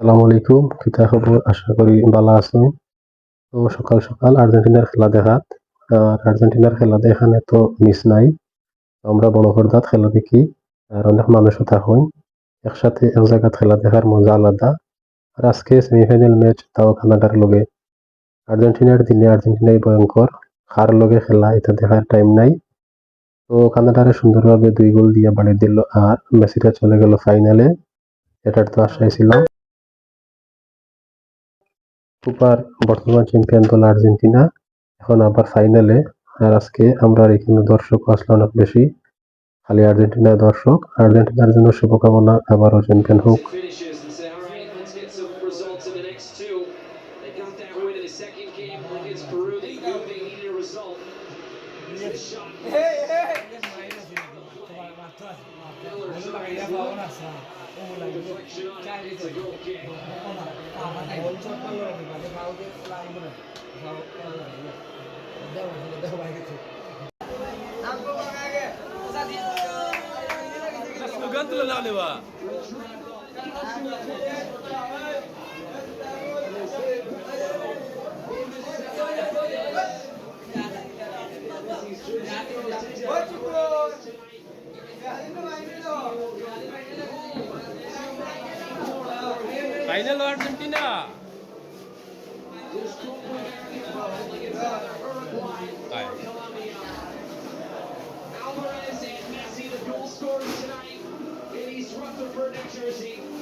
আসসালামু আলাইকুম। কিতা খবর? আশা করি বালা আছেন। তো সকাল, সকাল আর্জেন্টিনার খেলা দেখাত। আর্জেন্টিনার খেলা দেখানে তো মিস নাই। আমরা বড় পর্দাত খেলা দেখি। আর অনেক মানুষও থাকুন। একসাথে এক জায়গাত খেলা দেখার মজা আলাদা। আর আজকে সেমিফাইনাল ম্যাচ তাও কানাডার লগে। আর্জেন্টিনার দিনে আর্জেন্টিনাই ভয়ঙ্কর। কার লগে খেলা এটা দেখার টাইম নাই। তো কানাডারে সুন্দরভাবে ২ গোল দিয়ে বাড়িয়ে দিল আর মেসিরা চলে গেল ফাইনালে। এটার তো আশাই ছিল। সুপার বর্তমান চ্যাম্পিয়ন দল আর্জেন্টিনা এখন আবার ফাইনালে। আর আজকে আমরা এখানে দর্শক আসলে অনেক বেশি। খালি আর্জেন্টিনার দর্শক। আর্জেন্টিনার জন্য শুভকামনা, আবারও চ্যাম্পিয়ন হোক। slogan tuh lah lewa. Final Argentina. Ay. Alvarez and Messi, the goal scorers tonight in these Rutherford jersey.